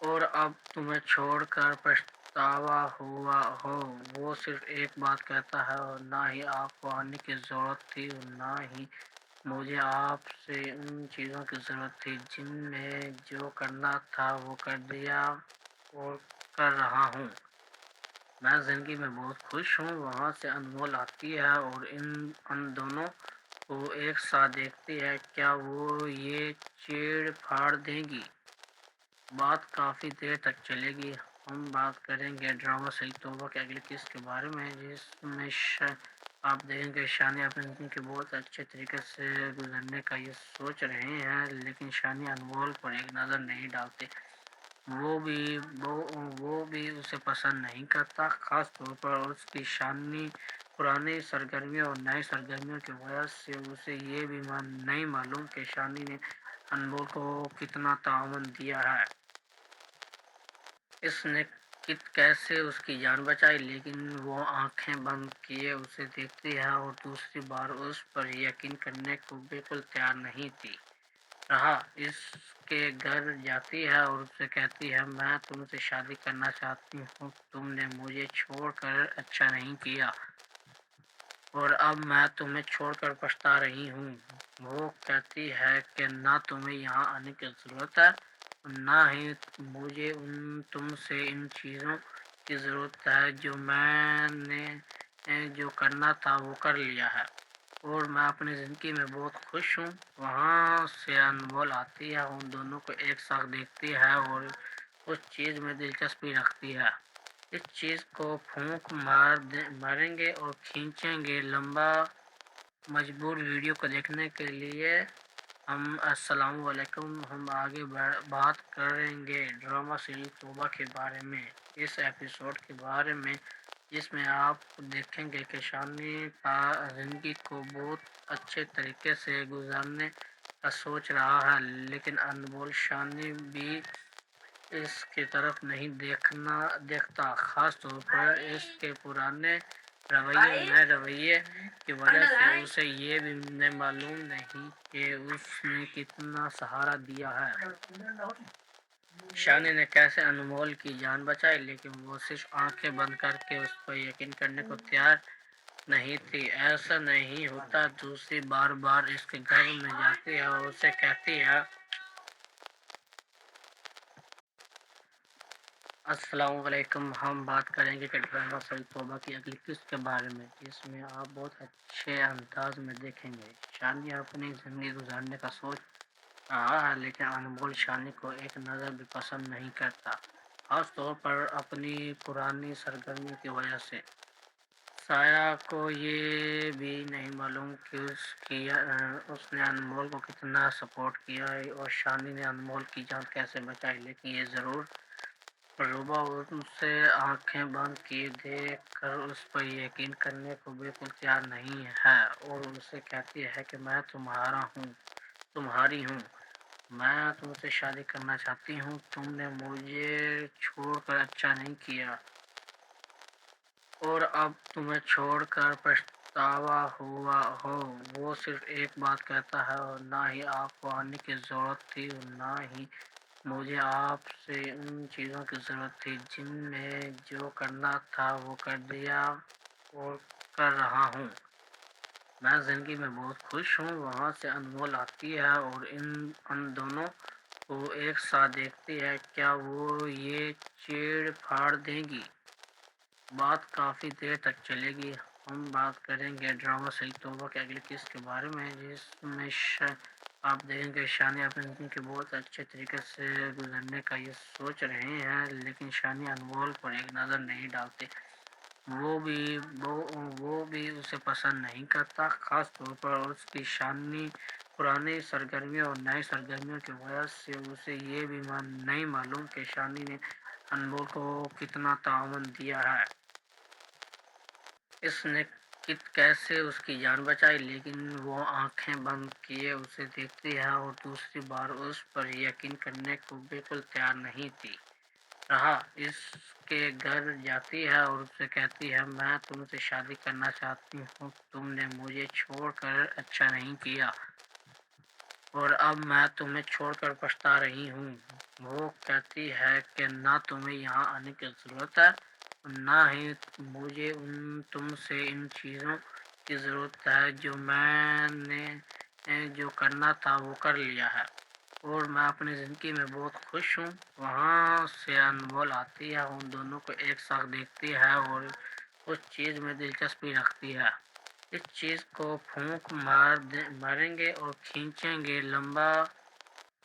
اور اب تمہیں چھوڑ کر پچھتاوا ہوا ہو۔ وہ صرف ایک بات کہتا ہے اور نہ ہی آپ کو آنے کی ضرورت تھی اور نہ ہی مجھے آپ سے ان چیزوں کی ضرورت تھی جن میں جو کرنا تھا وہ کر دیا اور کر رہا ہوں۔ میں زندگی میں بہت خوش ہوں۔ وہاں سے انمول آتی ہے اور ان دونوں کو ایک ساتھ دیکھتی ہے۔ کیا وہ یہ چیڑ پھاڑ دیں گی؟ بات کافی دیر تک چلے گی۔ ہم بات کریں گے ڈرامہ صحیح توبہ کے اگلی قسط کے بارے میں، جس میں آپ دیکھیں گے شانی اپنی زندگی کے بہت اچھے طریقے سے گزرنے کا یہ سوچ رہے ہیں، لیکن شانی انمول پر ایک نظر نہیں ڈالتے۔ وہ بھی اسے پسند نہیں کرتا، خاص طور پر اس کی شانی پرانی سرگرمیوں اور نئی سرگرمیوں کی وجہ سے۔ اسے یہ بھی نہیں معلوم کہ شانی نے انمول کو کتنا تعاون دیا ہے۔ اس نے کیسے اس کی جان بچائی، لیکن وہ آنکھیں بند کیے اسے دیکھتی ہے اور دوسری بار اس پر یقین کرنے کو بالکل تیار نہیں تھی۔ رہا اس کے گھر جاتی ہے اور اسے کہتی ہے میں تم سے شادی کرنا چاہتی ہوں، تم نے مجھے چھوڑ کر اچھا نہیں کیا اور اب میں تمہیں چھوڑ کر پچھتا رہی ہوں۔ وہ کہتی ہے کہ نہ تمہیں یہاں آنے کی ضرورت ہے اور نہ ہی مجھے تم سے ان چیزوں کی ضرورت ہے جو میں نے جو کرنا تھا وہ کر لیا ہے اور میں اپنی زندگی میں بہت خوش ہوں۔ وہاں سے انمول آتی ہے، ان دونوں کو ایک ساتھ دیکھتی ہے اور اس چیز میں دلچسپی رکھتی ہے۔ اس چیز کو پھونک ماریں گے اور کھینچیں گے لمبا مجبور ویڈیو کو دیکھنے کے لیے السلام علیکم۔ ہم آگے بات کریں گے ڈرامہ سیریز توبہ کے بارے میں، اس ایپیسوڈ کے بارے میں، جس میں آپ دیکھیں گے کہ شانی زندگی کو بہت اچھے طریقے سے گزارنے کا سوچ رہا ہے، لیکن انمول شانی بھی اس کی طرف نہیں دیکھتا، خاص طور پر اس کے پرانے نئے رویے کی وجہ سے۔ اسے یہ بھی معلوم نہیں کہ اس نے کتنا سہارا دیا ہے۔ شانی نے کیسے انمول کی جان بچائی، لیکن وہ صرف آنکھیں بند کر کے اس پر یقین کرنے کو تیار نہیں تھی۔ ایسا نہیں ہوتا۔ دوسری بار اس کے گھر میں جاتی ہے اور اسے کہتی ہے السلام علیکم۔ ہم بات کریں گے کہ ڈرامہ صحیح توبہ کی اگلی قسط کے بارے میں، جس میں آپ بہت اچھے انداز میں دیکھیں گے شانی اپنی زندگی گزارنے کا سوچ رہا ہے، لیکن انمول شانی کو ایک نظر بھی پسند نہیں کرتا، خاص طور پر اپنی پرانی سرگرمیوں کی وجہ سے۔ سایہ کو یہ بھی نہیں معلوم کہ اس نے انمول کو کتنا سپورٹ کیا ہے اور شانی نے انمول کی جان کیسے بچائی، لیکن یہ ضرور روبا ان سے آنکھیں بند کیے دیکھ کر اس پر یقین کرنے کو بالکل تیار نہیں ہے اور اسے کہتی ہے کہ میں تمہاری ہوں، میں تم سے شادی کرنا چاہتی ہوں، تم نے مجھے چھوڑ کر اچھا نہیں کیا اور اب تمہیں چھوڑ کر پچھتاوا ہوا ہو۔ وہ صرف ایک بات کہتا ہے اور نہ ہی آپ کو آنے کی ضرورت تھی اور نہ ہی مجھے آپ سے ان چیزوں کی ضرورت تھی جن میں جو کرنا تھا وہ کر دیا اور کر رہا ہوں۔ میں زندگی میں بہت خوش ہوں۔ وہاں سے انمول آتی ہے اور ان دونوں کو ایک ساتھ دیکھتی ہے۔ کیا وہ یہ چیڑ پھاڑ دیں گی؟ بات کافی دیر تک چلے گی۔ ہم بات کریں گے ڈرامہ صحیح توبہ کے اگلی قسط کے بارے میں، جس میں آپ دیکھیں گے شانی اپنی زندگی کے بہت اچھے طریقے سے گزرنے کا یہ سوچ رہے ہیں، لیکن شانی انمول پر ایک نظر نہیں ڈالتے۔ وہ بھی اسے پسند نہیں کرتا، خاص طور پر اس کی شانی پرانی سرگرمیوں اور نئی سرگرمیوں کی وجہ سے۔ اسے یہ بھی نہیں معلوم کہ شانی نے انمول کو کتنا تعاون دیا ہے۔ اس نے کیسے اس کی جان بچائی، لیکن وہ آنکھیں بند کیے اسے دیکھتی ہے اور دوسری بار اس پر یقین کرنے کو بالکل تیار نہیں تھی۔ رہا اس کے گھر جاتی ہے اور اسے کہتی ہے میں تم سے شادی کرنا چاہتی ہوں، تم نے مجھے چھوڑ کر اچھا نہیں کیا اور اب میں تمہیں چھوڑ کر پچھتا رہی ہوں۔ وہ کہتی ہے کہ نہ تمہیں یہاں آنے کی ضرورت ہے نہ ہی مجھے تم سے ان چیزوں کی ضرورت ہے جو میں نے جو کرنا تھا وہ کر لیا ہے اور میں اپنی زندگی میں بہت خوش ہوں۔ وہاں سے انمول آتی ہے، ان دونوں کو ایک ساتھ دیکھتی ہے اور اس چیز میں دلچسپی رکھتی ہے۔ اس چیز کو پھونک ماریں گے اور کھینچیں گے لمبا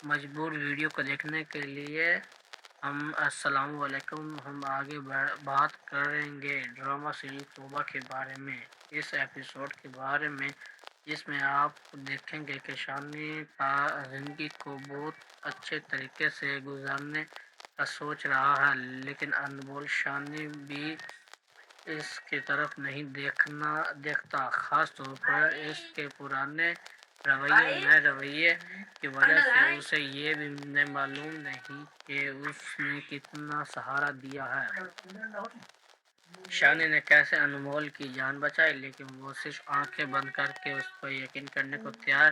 مجبور ویڈیو کو دیکھنے کے لیے السلام علیکم۔ ہم آگے بات کریں گے ڈرامہ سیریز توبہ کے بارے میں، اس ایپیسوڈ کے بارے میں، جس میں آپ دیکھیں گے کہ شانی زندگی کو بہت اچھے طریقے سے گزارنے کا سوچ رہا ہے، لیکن انمول شانی بھی اس کی طرف نہیں دیکھتا، خاص طور پر اس کے پرانے رویے کی وجہ سے اسے یہ بھی معلوم نہیں کہ اس نے کتنا سہارا دیا ہے۔ شانی نے کیسے انمول کی جان بچائی، لیکن وہ صرف آنکھیں بند کر کے اس پر یقین کرنے کو تیار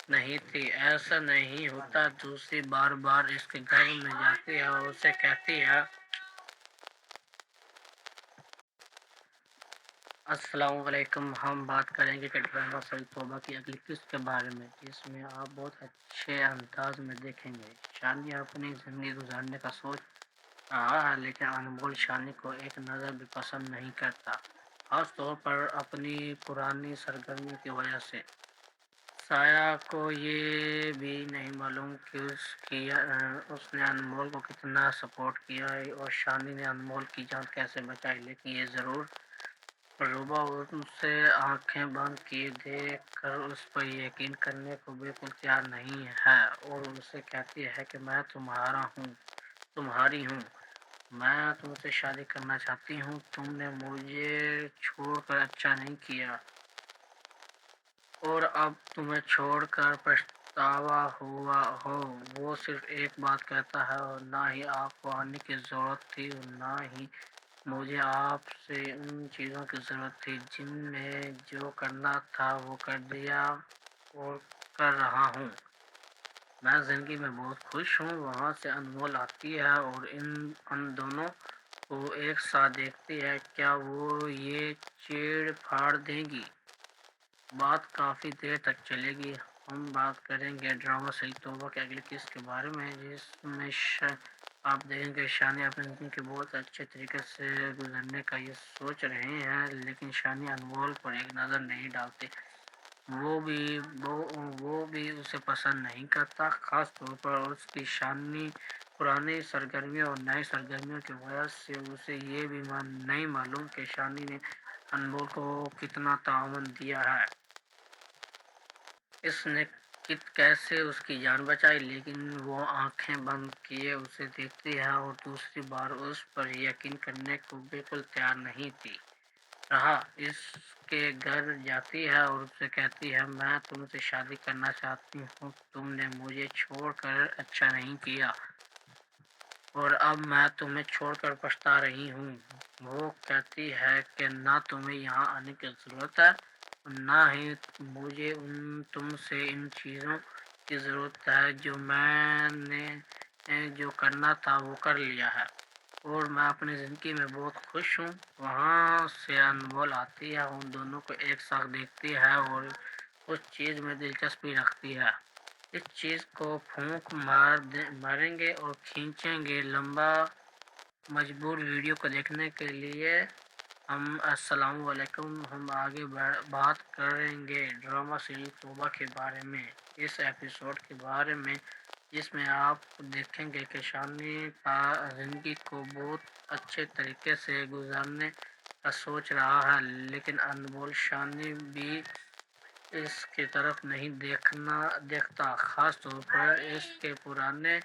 نہیں تھی۔ ایسا نہیں ہوتا، دوسری بار اس کے گھر میں جاتی ہے اور اسے کہتی ہے السلام علیکم۔ ہم بات کریں گے کہ ڈرامہ سیریز توبہ کی اگلی قسط کے بارے میں، جس میں آپ بہت اچھے انداز میں دیکھیں گے شانی اپنی زندگی گزارنے کا سوچ رہا ہے، لیکن انمول شانی کو ایک نظر بھی پسند نہیں کرتا، خاص طور پر اپنی پرانی سرگرمیوں کی وجہ سے۔ سایہ کو یہ بھی نہیں معلوم کہ اس نے انمول کو کتنا سپورٹ کیا ہے اور شانی نے انمول کی جان کیسے بچائی، لیکن یہ ضرور روبا ان سے آنکھیں بند کیے دیکھ کر اس پر یقین کرنے کو بالکل تیار نہیں ہے اور اسے کہتی ہے کہ میں تمہاری ہوں، میں تم سے شادی کرنا چاہتی ہوں، تم نے مجھے چھوڑ کر اچھا نہیں کیا اور اب تمہیں چھوڑ کر پچھتاوا ہوا ہو۔ وہ صرف ایک بات کہتا ہے اور نہ ہی آپ کو آنے کی ضرورت تھی اور نہ ہی مجھے آپ سے ان چیزوں کی ضرورت تھی، جن نے جو کرنا تھا وہ کر دیا اور کر رہا ہوں۔ میں زندگی میں بہت خوش ہوں۔ وہاں سے انمول آتی ہے اور ان دونوں کو ایک ساتھ دیکھتی ہے۔ کیا وہ یہ چیڑ پھاڑ دیں گی؟ بات کافی دیر تک چلے گی۔ ہم بات کریں گے ڈرامہ سیریز توبہ کے اگلی قسط کے بارے میں، جس میں آپ دیکھیں گے شانی اپنی زندگی کے بہت اچھے طریقے سے گزرنے کا یہ سوچ رہے ہیں، لیکن شانی انمول پر ایک نظر نہیں ڈالتی، وہ بھی اسے پسند نہیں کرتا، خاص طور پر اس کی شانی پرانی سرگرمیوں اور نئی سرگرمیوں کی وجہ سے۔ اسے یہ بھی نہیں معلوم کہ شانی نے انمول کو کتنا تعاون دیا ہے، اس نے کیسے اس کی جان بچائی، لیکن وہ آنکھیں بند کیے اسے دیکھتی ہے اور دوسری بار اس پر یقین کرنے کو بالکل تیار نہیں رہا۔ اس کے گھر جاتی ہے اور اسے کہتی ہے میں تم سے شادی کرنا چاہتی ہوں، تم نے مجھے چھوڑ کر اچھا نہیں کیا اور اب میں تمہیں چھوڑ کر پچھتا رہی ہوں۔ وہ کہتی ہے کہ نہ تمہیں یہاں آنے کی ضرورت ہے نہ ہی مجھے تم سے ان چیزوں کی ضرورت ہے جو میں نے جو کرنا تھا وہ کر لیا ہے اور میں اپنی زندگی میں بہت خوش ہوں۔ وہاں سے انمول آتی ہے، ان دونوں کو ایک ساتھ دیکھتی ہے اور اس چیز میں دلچسپی رکھتی ہے۔ اس چیز کو پھونک ماریں گے اور کھینچیں گے لمبا مجبور ویڈیو کو دیکھنے کے لیے السلام علیکم۔ ہم آگے بات کریں گے ڈرامہ سیریز توبہ کے بارے میں، اس ایپیسوڈ کے بارے میں، جس میں آپ دیکھیں گے کہ شانی زندگی کو بہت اچھے طریقے سے گزارنے کا سوچ رہا ہے، لیکن انمول شانی بھی اس کی طرف نہیں دیکھتا، خاص طور پر اس کے پرانے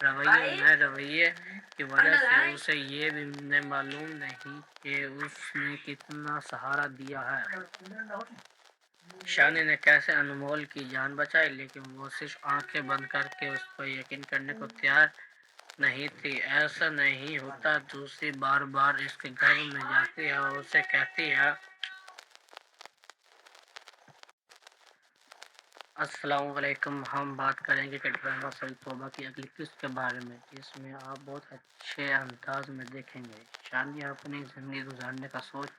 رویے کی وجہ سے اسے یہ بھی معلوم نہیں کہ اس نے کتنا سہارا دیا ہے۔ شانی نے کیسے انمول کی جان بچائی، لیکن وہ صرف آنکھیں بند کر کے اس پر یقین کرنے کو تیار نہیں تھی۔ ایسا نہیں ہوتا، دوسری بار اس کے گھر میں جاتی ہے اور اسے کہتی ہے السلام علیکم، ہم بات کریں گے کہ ڈرامہ سری توبہ کی اگلی قسط کے بارے میں، جس میں آپ بہت اچھے انداز میں دیکھیں گے شانی اپنی زندگی گزارنے کا سوچ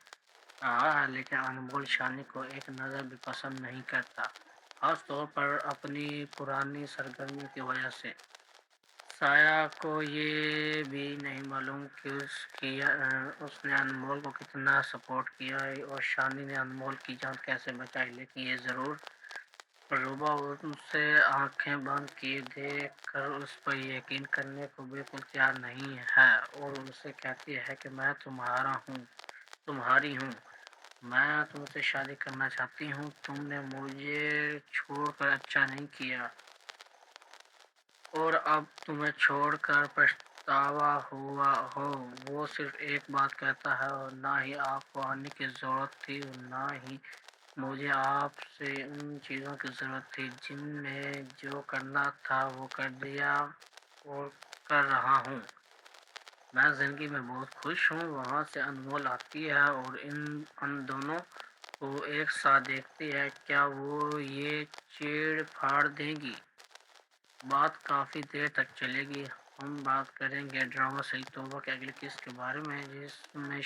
رہا ہے، لیکن انمول شانی کو ایک نظر بھی پسند نہیں کرتا، خاص طور پر اپنی پرانی سرگرمیوں کی وجہ سے۔ سایہ کو یہ بھی نہیں معلوم کہ اس نے انمول کو کتنا سپورٹ کیا ہے اور شانی نے انمول کی جان کیسے بچائی، لیکن یہ ضرور روبا ان سے آنکھیں بند کیے دیکھ کر اس پر یقین کرنے کو بالکل تیار نہیں ہے اور ان سے کہتی ہے کہ میں تمہاری ہوں، میں تم سے شادی کرنا چاہتی ہوں، تم نے مجھے چھوڑ کر اچھا نہیں کیا اور اب تمہیں چھوڑ کر پچھتاوا ہوا ہو۔ وہ صرف ایک بات کہتا ہے اور نہ ہی آپ کو آنے کی ضرورت تھی اور نہ ہی مجھے آپ سے ان چیزوں کی ضرورت تھی، جن میں جو کرنا تھا وہ کر دیا اور کر رہا ہوں۔ میں زندگی میں بہت خوش ہوں۔ وہاں سے انمول آتی ہے اور ان دونوں کو ایک ساتھ دیکھتی ہے۔ کیا وہ یہ چیڑ پھاڑ دیں گی؟ بات کافی دیر تک چلے گی۔ ہم بات کریں گے ڈرامہ سری توبہ کے اگلی قسط کے بارے میں، جس میں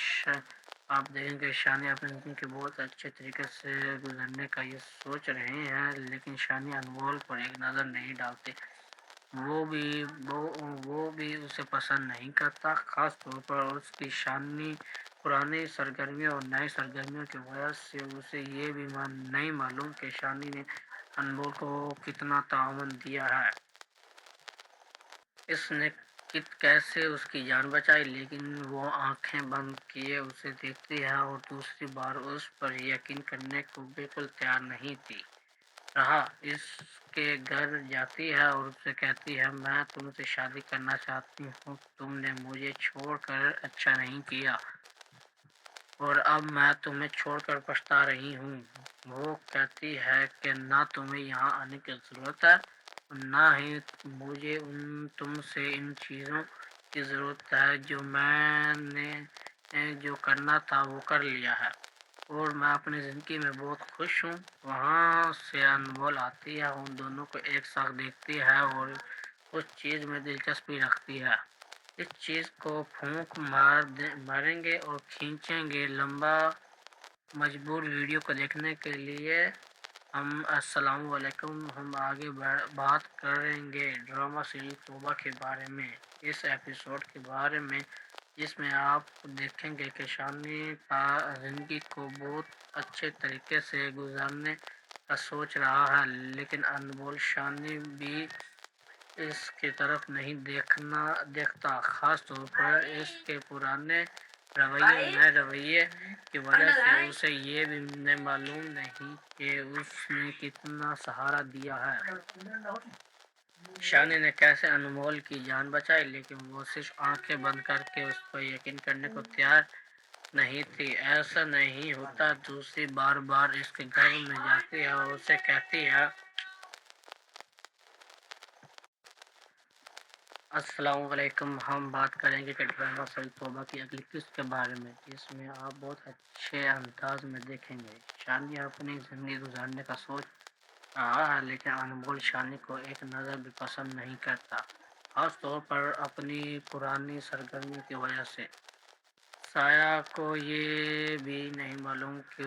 آپ دیکھیں گے شانی اپنی زندگی کے بہت اچھے طریقے سے گزرنے کا یہ سوچ رہے ہیں، لیکن شانی انمول پر ایک نظر نہیں ڈالتے، وہ بھی اسے پسند نہیں کرتا، خاص طور پر اس کی شانی پرانی سرگرمیوں اور نئی سرگرمیوں کی وجہ سے۔ اسے یہ بھی نہیں معلوم کہ شانی نے انمول کو کتنا تعاون دیا ہے، اس نے کیسے اس کی جان بچائی، لیکن وہ آنکھیں بند کیے اسے دیکھتی ہے اور دوسری بار اس پر یقین کرنے کو بالکل تیار نہیں تھی۔ رہا اس کے گھر جاتی ہے اور اسے کہتی ہے میں تم سے شادی کرنا چاہتی ہوں، تم نے مجھے چھوڑ کر اچھا نہیں کیا اور اب میں تمہیں چھوڑ کر پچھتا رہی ہوں۔ وہ کہتی ہے کہ نہ تمہیں یہاں آنے کی ضرورت ہے اور نہ ہی مجھے تم سے ان چیزوں کی ضرورت ہے، جو میں نے جو کرنا تھا وہ کر لیا ہے اور میں اپنی زندگی میں بہت خوش ہوں۔ وہاں سے انمول آتی ہے، ان دونوں کو ایک ساتھ دیکھتی ہے اور اس چیز میں دلچسپی رکھتی ہے۔ اس چیز کو پھونک ماریں گے اور کھینچیں گے لمبا مجبور ویڈیو کو دیکھنے کے لیے السلام علیکم، ہم آگے بات کریں گے ڈرامہ سری توبہ کے بارے میں، اس ایپیسوڈ کے بارے میں، جس میں آپ دیکھیں گے کہ شانی زندگی کو بہت اچھے طریقے سے گزارنے کا سوچ رہا ہے، لیکن انمول شانی بھی اس کی طرف نہیں دیکھتا، خاص طور پر اس کے پرانے نئے رویے کی وجہ سے۔ اسے یہ بھی معلوم نہیں کہ اس نے کتنا سہارا دیا ہے، شانی نے کیسے انمول کی جان بچائی، لیکن وہ صرف آنکھیں بند کر کے اس پر یقین کرنے کو تیار نہیں تھی۔ ایسا نہیں ہوتا، دوسری بار اس کے گھر میں جاتی ہے اور اسے کہتی ہے السلام علیکم، ہم بات کریں گے کہ ڈرامہ سری توبہ کی اگلی قسط کے بارے میں، جس میں آپ بہت اچھے انداز میں دیکھیں گے شانی اپنی زندگی گزارنے کا سوچ رہا ہے، لیکن انمول شانی کو ایک نظر بھی پسند نہیں کرتا، خاص طور پر اپنی پرانی سرگرمیوں کی وجہ سے۔ سایہ کو یہ بھی نہیں معلوم کہ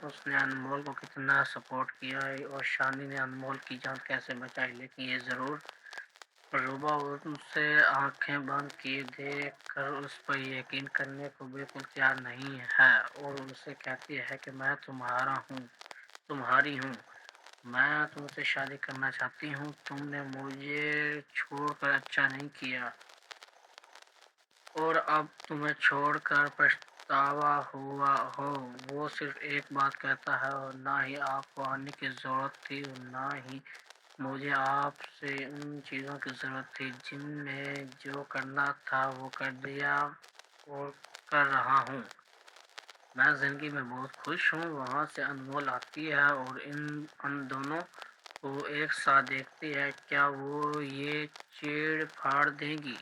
اس نے انمول کو کتنا سپورٹ کیا ہے اور شانی نے انمول کی جان کیسے بچائی، لیکن یہ ضرور روبا ان سے آنکھیں بند کیے دیکھ کر اس پر یقین کرنے کو بالکل تیار نہیں ہے اور ان سے کہتی ہے کہ میں تمہاری ہوں، میں تم سے شادی کرنا چاہتی ہوں، تم نے مجھے چھوڑ کر اچھا نہیں کیا اور اب تمہیں چھوڑ کر پچھتاوا ہوا ہو۔ وہ صرف ایک بات کہتا ہے اور نہ ہی آپ کو آنے کی ضرورت تھی اور نہ ہی مجھے آپ سے ان چیزوں کی ضرورت تھی، جن میں جو کرنا تھا وہ کر دیا اور کر رہا ہوں۔ میں زندگی میں بہت خوش ہوں۔ وہاں سے انمول آتی ہے اور ان دونوں کو ایک ساتھ دیکھتی ہے۔ کیا وہ یہ چیڑ پھاڑ دیں گی؟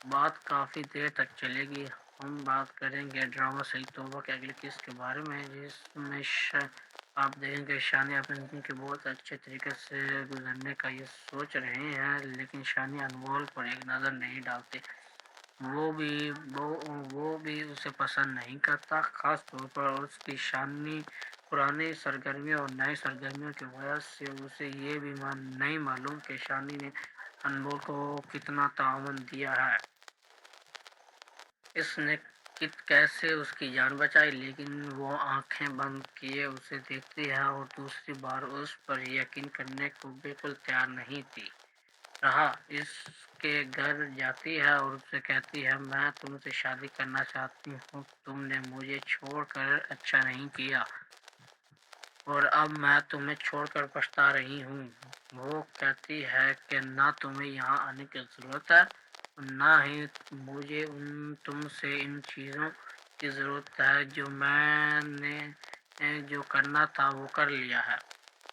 بات کافی دیر تک چلے گی۔ ہم بات کریں گے ڈرامہ سری توبہ کے اگلی قسط کے بارے میں، جس میں آپ دیکھیں کہ شانی اپنی زندگی کے بہت اچھے طریقے سے گزرنے کا یہ سوچ رہے ہیں، لیکن شانی انمول پر ایک نظر نہیں ڈالتے۔ وہ بھی اسے پسند نہیں کرتا، خاص طور پر اس کی شانی پرانی سرگرمیوں اور نئی سرگرمیوں کی وجہ سے اسے یہ بھی نہیں معلوم کہ شانی نے انمول کو کتنا تعاون دیا ہے۔ اس نے کیسے اس کی جان بچائی، لیکن وہ آنکھیں بند کیے اسے دیکھتی ہے اور دوسری بار اس پر یقین کرنے کو بالکل تیار نہیں تھی۔ رہا اس کے گھر جاتی ہے اور اسے کہتی ہے میں تم سے شادی کرنا چاہتی ہوں، تم نے مجھے چھوڑ کر اچھا نہیں کیا اور اب میں تمہیں چھوڑ کر پچھتا رہی ہوں۔ وہ کہتی ہے کہ نہ تمہیں یہاں آنے کی ضرورت ہے، نہ ہی مجھے تم سے ان چیزوں کی ضرورت ہے، جو میں نے جو کرنا تھا وہ کر لیا ہے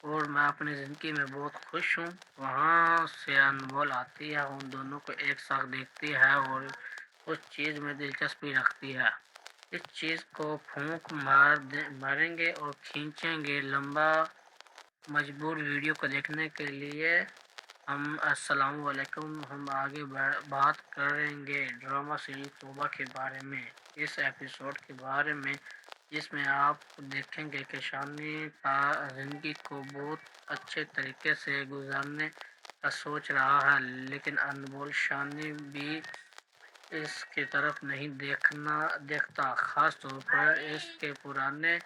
اور میں اپنی زندگی میں بہت خوش ہوں۔ وہاں سے انمول آتی ہے، ان دونوں کو ایک ساتھ دیکھتی ہے اور اس چیز میں دلچسپی رکھتی ہے۔ اس چیز کو پھونک ماریں گے اور کھینچیں گے لمبا۔ مجبور ویڈیو کو دیکھنے کے لیے السلام علیکم۔ ہم آگے بات کریں گے ڈرامہ سیریز توبہ کے بارے میں، اس ایپیسوڈ کے بارے میں، جس میں آپ دیکھیں گے کہ شانی زندگی کو بہت اچھے طریقے سے گزارنے کا سوچ رہا ہے، لیکن انمول شانی بھی اس کی طرف نہیں دیکھتا، خاص طور پر اس کے پرانے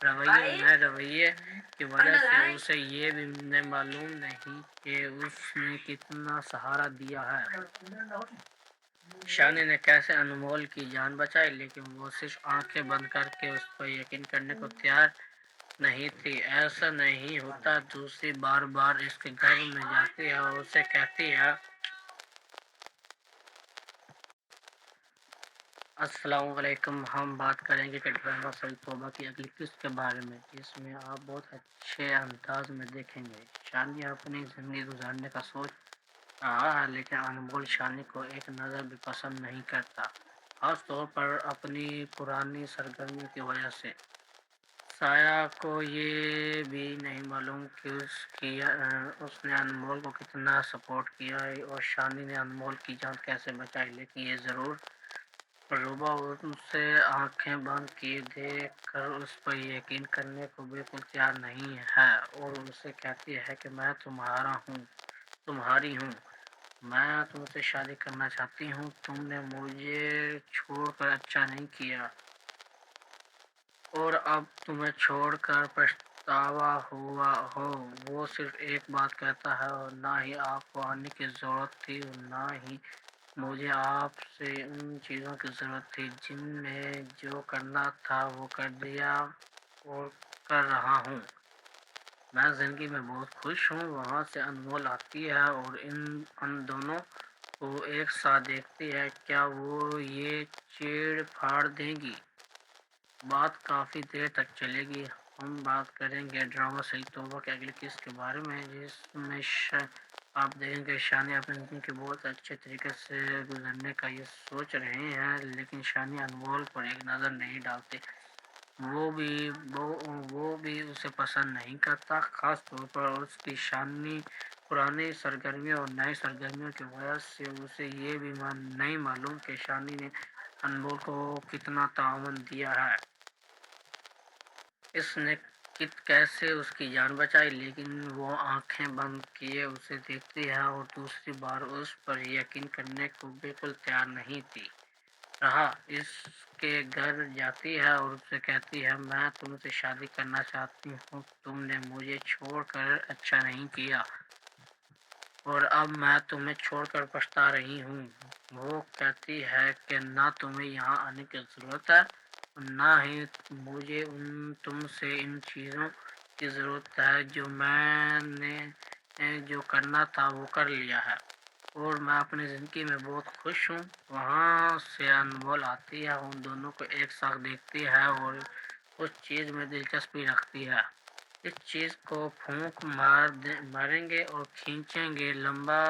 نئے رویے کی وجہ سے اسے یہ بھی معلوم نہیں کہ اس نے کتنا سہارا دیا ہے۔ شانی نے کیسے انمول کی جان بچائی، لیکن وہ صرف آنکھیں بند کر کے اس پر یقین کرنے کو تیار نہیں تھی۔ ایسا نہیں ہوتا، دوسری بار اس کے گھر میں جاتی ہے اور اسے کہتی ہے السلام علیکم۔ ہم بات کریں گے کہ ڈرامہ سیریز توبہ کی اگلی قسط کے بارے میں، جس میں آپ بہت اچھے انداز میں دیکھیں گے شانی اپنی زندگی گزارنے کا سوچ رہا ہے، لیکن انمول شانی کو ایک نظر بھی پسند نہیں کرتا، خاص طور پر اپنی پرانی سرگرمیوں کی وجہ سے۔ سایہ کو یہ بھی نہیں معلوم کہ اس نے انمول کو کتنا سپورٹ کیا ہے اور شانی نے انمول کی جان کیسے بچائی، لیکن یہ ضرور روبا ان سے آنکھیں بند کیے دیکھ کر اس پر یقین کرنے کو بالکل تیار نہیں ہے اور اسے کہتی ہے کہ میں تمہاری ہوں، میں تم سے شادی کرنا چاہتی ہوں، تم نے مجھے چھوڑ کر اچھا نہیں کیا اور اب تمہیں چھوڑ کر پچھتاوا ہوا ہو۔ وہ صرف ایک بات کہتا ہے اور نہ ہی آپ کو آنے کی ضرورت تھی اور نہ ہی مجھے آپ سے ان چیزوں کی ضرورت تھی، جن میں جو کرنا تھا وہ کر دیا اور کر رہا ہوں۔ میں زندگی میں بہت خوش ہوں۔ وہاں سے انمول آتی ہے اور ان دونوں کو ایک ساتھ دیکھتی ہے۔ کیا وہ یہ چیڑ پھاڑ دیں گی؟ بات کافی دیر تک چلے گی۔ ہم بات کریں گے ڈرامہ سیریز توبہ کے اگلی قسط کے بارے میں، جس میں آپ دیکھیں گے شانی اپنی زندگی کے بہت اچھے طریقے سے گزرنے کا یہ سوچ رہے ہیں، لیکن شانی انمول پر ایک نظر نہیں ڈالتے۔ وہ بھی اسے پسند نہیں کرتا، خاص طور پر اس کی شانی پرانی سرگرمیوں اور نئی سرگرمیوں کی وجہ سے اسے یہ بھی نہیں معلوم کہ شانی نے انمول کو کتنا تعاون دیا ہے۔ اس نے کیسے اس کی جان بچائی، لیکن وہ آنکھیں بند کیے اسے دیکھتی ہے اور دوسری بار اس پر یقین کرنے کو بالکل تیار نہیں تھی۔ رہا اس کے گھر جاتی ہے اور اسے کہتی ہے میں تم سے شادی کرنا چاہتی ہوں، تم نے مجھے چھوڑ کر اچھا نہیں کیا اور اب میں تمہیں چھوڑ کر پچھتا رہی ہوں۔ وہ کہتی ہے کہ نہ تمہیں یہاں آنے کی ضرورت ہے، نہ ہی مجھے تم سے ان چیزوں کی ضرورت ہے، جو میں نے جو کرنا تھا وہ کر لیا ہے اور میں اپنی زندگی میں بہت خوش ہوں۔ وہاں سے انمول آتی ہے، ان دونوں کو ایک ساتھ دیکھتی ہے اور اس چیز میں دلچسپی رکھتی ہے۔ اس چیز کو پھونک ماریں گے اور کھینچیں گے لمبا۔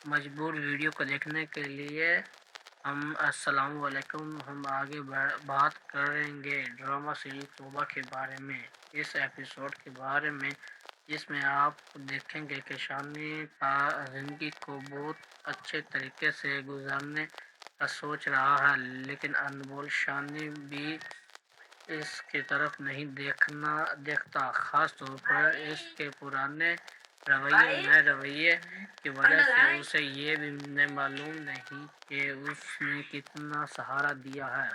مجبور ویڈیو کو دیکھنے کے لیے السلام علیکم، ہم آگے بات کریں گے ڈرامہ سیریز توبہ کے بارے میں، اس ایپیسوڈ کے بارے میں، جس میں آپ دیکھیں گے کہ شانی کا زندگی کو بہت اچھے طریقے سے گزارنے کا سوچ رہا ہے، لیکن انمول شانی بھی اس کی طرف نہیں دیکھتا، خاص طور پر اس کے پرانے رویے کی وجہ سے اسے یہ بھی معلوم نہیں کہ اس نے کتنا سہارا دیا ہے۔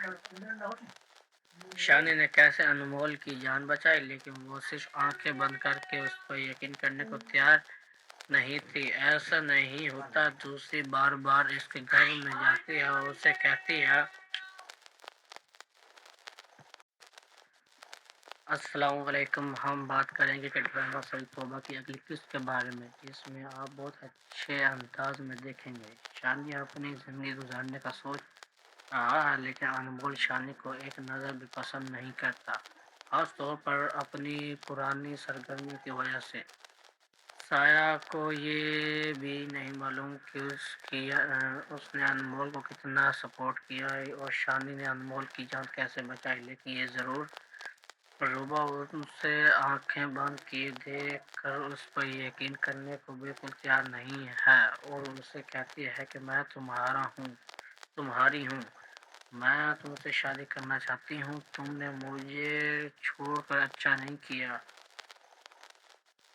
شانی نے کیسے انمول کی جان بچائی، لیکن وہ صرف آنکھیں بند کر کے اس پر یقین کرنے کو تیار نہیں تھی۔ ایسا نہیں ہوتا، دوسری بار اس کے گھر میں جاتی ہے اور اسے کہتی ہے السلام علیکم، ہم بات کریں گے کہ ڈرامہ سیریز توبہ کی اگلی قسط کے بارے میں، جس میں آپ بہت اچھے انداز میں دیکھیں گے۔ شانی اپنی زندگی گزارنے کا سوچ رہا ہے، لیکن انمول شانی کو ایک نظر بھی پسند نہیں کرتا، خاص طور پر اپنی پرانی سرگرمیوں کی وجہ سے۔ سایہ کو یہ بھی نہیں معلوم کہ اس نے انمول کو کتنا سپورٹ کیا ہے اور شانی نے انمول کی جان کیسے بچائی، لیکن یہ ضرور روبا ان سے آنکھیں بند کیے دیکھ کر اس پر یقین کرنے کو بالکل تیار نہیں ہے اور اسے کہتی ہے کہ میں تمہاری ہوں، میں تم سے شادی کرنا چاہتی ہوں، تم نے مجھے چھوڑ کر اچھا نہیں کیا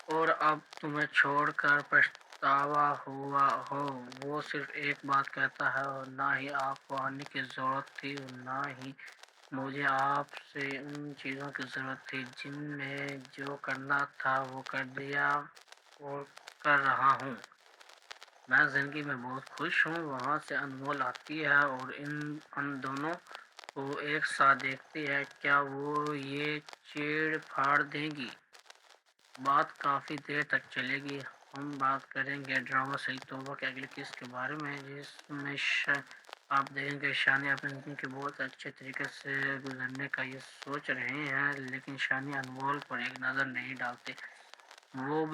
اور اب تمہیں چھوڑ کر پچھتاوا ہوا ہو۔ وہ صرف ایک بات کہتا ہے اور نہ ہی آپ کو آنے کی ضرورت تھی اور نہ ہی مجھے آپ سے ان چیزوں کی ضرورت تھی، جن میں جو کرنا تھا وہ کر دیا اور کر رہا ہوں۔ میں زندگی میں بہت خوش ہوں۔ وہاں سے انمول آتی ہے اور ان دونوں کو ایک ساتھ دیکھتی ہے۔ کیا وہ یہ چیڑ پھاڑ دیں گی؟ بات کافی دیر تک چلے گی۔ ہم بات کریں گے ڈرامہ سیریز توبہ کے اگلی قسط کے بارے میں، جس میں آپ دیکھیں گے شانی اپنی زندگی کے بہت اچھے طریقے سے گزرنے کا یہ سوچ رہے ہیں، لیکن شانی انمول پر ایک نظر نہیں ڈالتی۔ وہ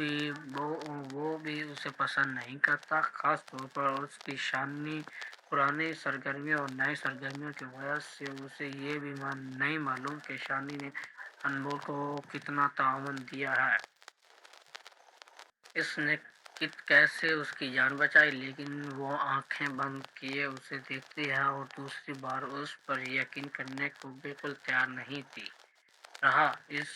بھی اسے پسند نہیں کرتا، خاص طور پر اس کی شانی پرانی سرگرمیوں اور نئی سرگرمیوں کی وجہ سے۔ اسے یہ بھی نہیں معلوم کہ شانی نے انمول کو کتنا تعاون دیا ہے، اس نے کیسے اس کی جان بچائی، لیکن وہ آنکھیں بند کیے اسے دیکھتی ہے اور دوسری بار اس پر یقین کرنے کو بالکل تیار نہیں رہا۔ اس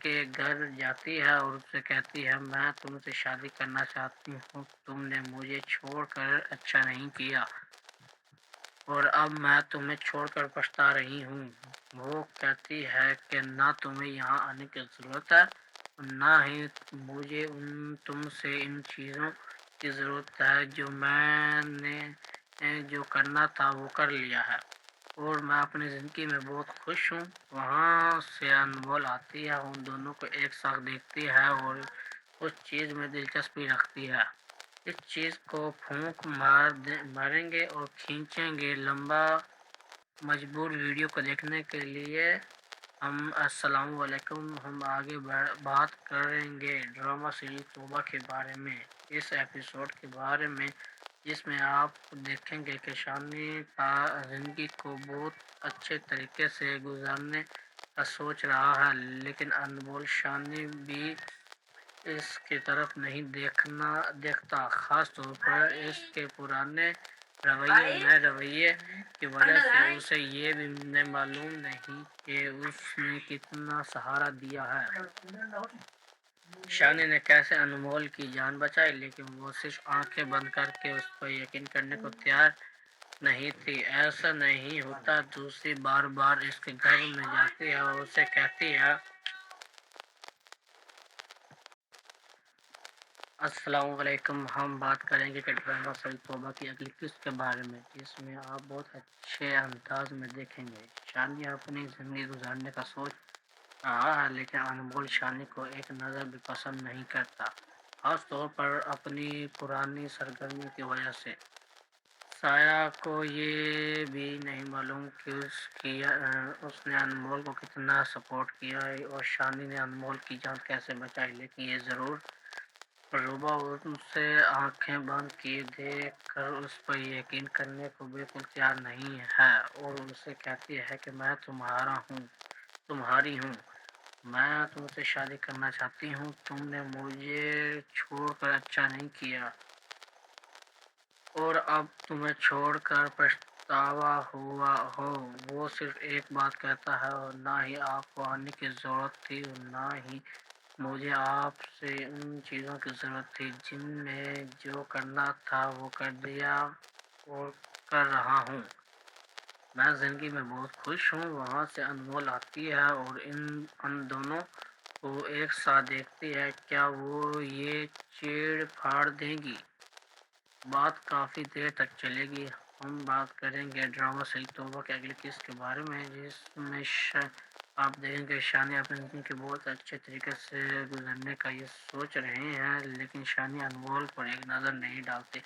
کے گھر جاتی ہے اور اسے کہتی ہے میں تم سے شادی کرنا چاہتی ہوں، تم نے مجھے چھوڑ کر اچھا نہیں کیا اور اب میں تمہیں چھوڑ کر پچھتا رہی ہوں۔ وہ کہتی ہے کہ نہ تمہیں یہاں آنے کی ضرورت ہے اور نہ ہی مجھے تم سے ان چیزوں کی ضرورت ہے، جو میں نے جو کرنا تھا وہ کر لیا ہے اور میں اپنی زندگی میں بہت خوش ہوں۔ وہاں سے انمول آتی ہے، ان دونوں کو ایک ساتھ دیکھتی ہے اور اس چیز میں دلچسپی رکھتی ہے۔ اس چیز کو پھونک ماریں گے اور کھینچیں گے لمبا۔ مجبور ویڈیو کو دیکھنے کے لیے السلام علیکم، ہم آگے بات کریں گے ڈرامہ سیریز توبہ کے بارے میں، اس ایپیسوڈ کے بارے میں، جس میں آپ دیکھیں گے کہ شانی کا زندگی کو بہت اچھے طریقے سے گزارنے کا سوچ رہا ہے، لیکن انمول شانی بھی اس کی طرف نہیں دیکھتا، خاص طور پر اس کے پرانے رویے کی وجہ سے۔ اسے یہ بھی معلوم نہیں کہ اس نے کتنا سہارا دیا ہے۔ شانی نے کیسے انمول کی جان بچائی، لیکن وہ صرف آنکھیں بند کر کے اس پر یقین کرنے کو تیار نہیں تھی۔ ایسا نہیں ہوتا، دوسری بار اس کے گھر میں جاتی ہے اور اسے کہتی ہے السلام علیکم، ہم بات کریں گے کہ ڈرامہ سیریز توبہ کی اگلی قسط کے بارے میں، جس میں آپ بہت اچھے انداز میں دیکھیں گے۔ شانی اپنی زندگی گزارنے کا سوچ رہا ہے، لیکن انمول شانی کو ایک نظر بھی پسند نہیں کرتا، خاص طور پر اپنی پرانی سرگرمیوں کی وجہ سے۔ سایہ کو یہ بھی نہیں معلوم کہ اس نے انمول کو کتنا سپورٹ کیا ہے اور شانی نے انمول کی جان کیسے بچائی، لیکن یہ ضرور روبا ان سے آنکھیں بند کیے دیکھ کر اس پر یقین کرنے کو بالکل تیار نہیں ہے اور ان سے کہتی ہے کہ میں تمہارا ہوں، تمہاری ہوں، میں تم سے شادی کرنا چاہتی ہوں، تم نے مجھے چھوڑ کر اچھا نہیں کیا اور اب تمہیں چھوڑ کر پچھتاوا ہوا ہو۔ وہ صرف ایک بات کہتا ہے اور نہ ہی آپ کو آنے کی ضرورت تھی اور نہ ہی مجھے آپ سے ان چیزوں کی ضرورت تھی، جن میں جو کرنا تھا وہ کر دیا اور کر رہا ہوں۔ میں زندگی میں بہت خوش ہوں۔ وہاں سے انمول آتی ہے اور ان دونوں کو ایک ساتھ دیکھتی ہے۔ کیا وہ یہ چیڑ پھاڑ دیں گی؟ بات کافی دیر تک چلے گی۔ ہم بات کریں گے ڈرامہ صحیح توبہ کے اگلی قسط کے بارے میں، جس میں آپ دیکھیں گے شانی اپنی زندگی کے بہت اچھے طریقے سے گزرنے کا یہ سوچ رہے ہیں، لیکن شانی انمول پر ایک نظر نہیں ڈالتے۔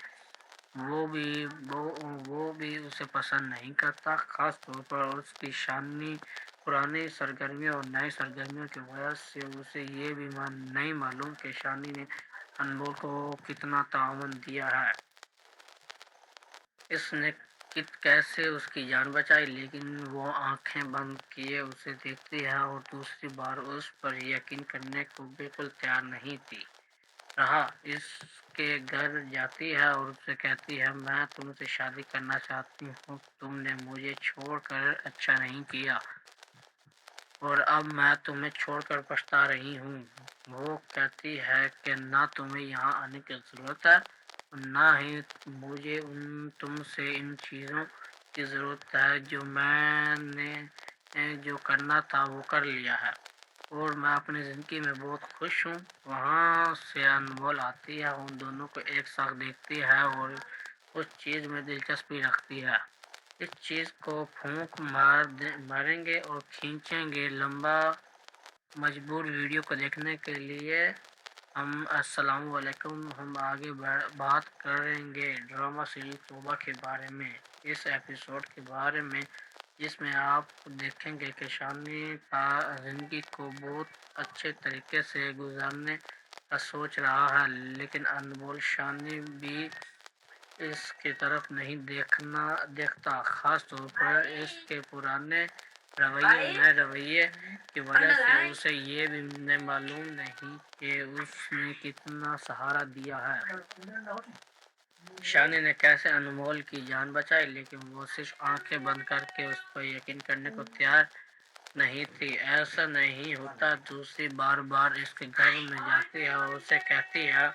وہ بھی اسے پسند نہیں کرتا، خاص طور پر اس کی شانی پرانی سرگرمیوں اور نئی سرگرمیوں کی وجہ سے۔ اسے یہ بھی نہیں معلوم کہ شانی نے انمول کو کتنا تعاون دیا ہے۔ اس نے کیسے اس کی جان بچائی، لیکن وہ آنکھیں بند کیے اسے دیکھتی ہے اور دوسری بار اس پر یقین کرنے کو بالکل تیار نہیں تھی۔ رہا اس کے گھر جاتی ہے اور اسے کہتی ہے میں تم سے شادی کرنا چاہتی ہوں، تم نے مجھے چھوڑ کر اچھا نہیں کیا اور اب میں تمہیں چھوڑ کر پچھتا رہی ہوں۔ وہ کہتی ہے کہ نہ تمہیں یہاں آنے کی ضرورت ہے اور نہ ہی مجھے تم سے ان چیزوں کی ضرورت ہے، جو میں نے جو کرنا تھا وہ کر لیا ہے اور میں اپنی زندگی میں بہت خوش ہوں۔ وہاں سے انمول آتی ہے، ان دونوں کو ایک ساتھ دیکھتی ہے اور اس چیز میں دلچسپی رکھتی ہے۔ اس چیز کو پھونک ماریں گے اور کھینچیں گے لمبا مجبور ویڈیو کو دیکھنے کے لیے السلام علیکم۔ ہم آگے بات کریں گے ڈرامہ سیریز توبہ کے بارے میں، اس ایپیسوڈ کے بارے میں، جس میں آپ دیکھیں گے کہ شانی زندگی کو بہت اچھے طریقے سے گزارنے کا سوچ رہا ہے، لیکن انمول شانی بھی اس کی طرف نہیں دیکھتا، خاص طور پر اس کے پرانے نئے رویے کی وجہ سے۔ اسے یہ بھی معلوم نہیں کہ اس نے کتنا سہارا دیا ہے۔ شانی نے کیسے انمول کی جان بچائی، لیکن وہ صرف آنکھیں بند کر کے اس پر یقین کرنے کو تیار نہیں تھی۔ ایسا نہیں ہوتا۔ دوسری بار اس کے گھر میں جاتی ہے اور اسے کہتی ہے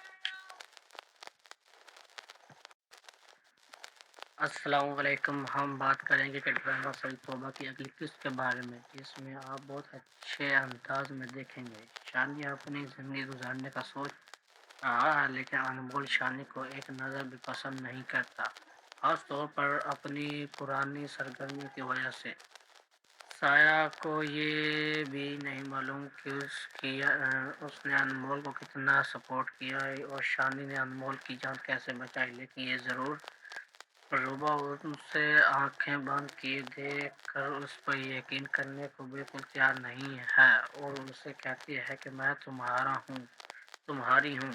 السلام علیکم۔ ہم بات کریں گے کہ ڈرامہ صحیح توبہ کی اگلی قسط کے بارے میں، جس میں آپ بہت اچھے انداز میں دیکھیں گے شانی اپنی زندگی گزارنے کا سوچ رہا ہے، لیکن انمول شانی کو ایک نظر بھی پسند نہیں کرتا، خاص طور پر اپنی پرانی سرگرمیوں کی وجہ سے۔ سایہ کو یہ بھی نہیں معلوم کہ اس نے انمول کو کتنا سپورٹ کیا اور شانی نے انمول کی جان کیسے بچائی، لیکن یہ ضرور روبا ان سے آنکھیں بند کیے دیکھ کر اس پر یقین کرنے کو بالکل تیار نہیں ہے اور ان سے کہتی ہے کہ میں تمہارا ہوں، تمہاری ہوں،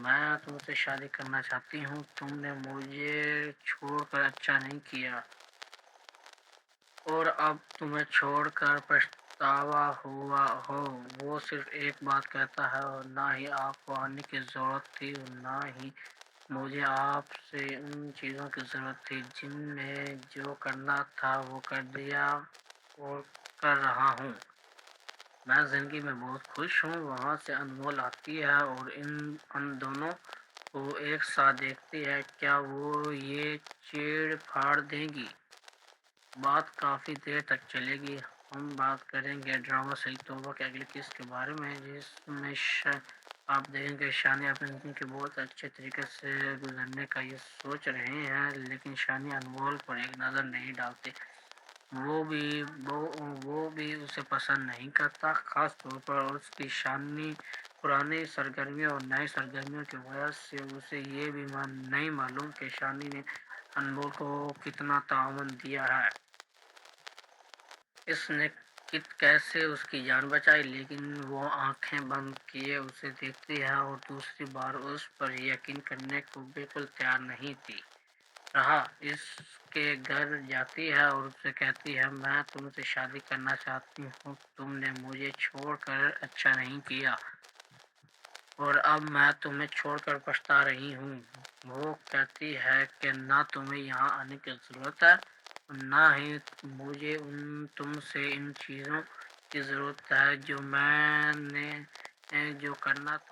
میں تم سے شادی کرنا چاہتی ہوں، تم نے مجھے چھوڑ کر اچھا نہیں کیا اور اب تمہیں چھوڑ کر پچھتاوا ہوا ہو۔ وہ صرف ایک بات کہتا ہے اور نہ ہی آپ کو آنے کی ضرورت تھی اور نہ ہی مجھے آپ سے ان چیزوں کی ضرورت تھی، جن میں جو کرنا تھا وہ کر دیا اور کر رہا ہوں۔ میں زندگی میں بہت خوش ہوں۔ وہاں سے انمول آتی ہے اور ان دونوں کو ایک ساتھ دیکھتی ہے۔ کیا وہ یہ چیڑ پھاڑ دیں گی؟ بات کافی دیر تک چلے گی۔ ہم بات کریں گے ڈرامہ صحیح توبہ کے اگلی قسط کے بارے میں، جس میں آپ دیکھیں گے شانی اپنی زندگی کے بہت اچھے طریقے سے گزرنے کا یہ سوچ رہے ہیں، لیکن شانی انمول پر ایک نظر نہیں ڈالتے۔ وہ بھی اسے پسند نہیں کرتا، خاص طور پر اس کی شانی پرانی سرگرمیوں اور نئی سرگرمیوں کی وجہ سے۔ اسے یہ بھی نہیں معلوم کہ شانی نے انمول کو کتنا تعاون دیا ہے۔ اس نے کہ کیسے اس کی جان بچائی، لیکن وہ آنکھیں بند کیے اسے دیکھتی ہے اور دوسری بار اس پر یقین کرنے کو بالکل تیار نہیں تھی۔ رہا اس کے گھر جاتی ہے اور اسے کہتی ہے میں تم سے شادی کرنا چاہتی ہوں، تم نے مجھے چھوڑ کر اچھا نہیں کیا اور اب میں تمہیں چھوڑ کر پچھتا رہی ہوں۔ وہ کہتی ہے کہ نہ تمہیں یہاں آنے کی ضرورت ہے اور نہ ہی مجھے تم سے ان چیزوں کی ضرورت ہے جو میں نے جو کرنا تھا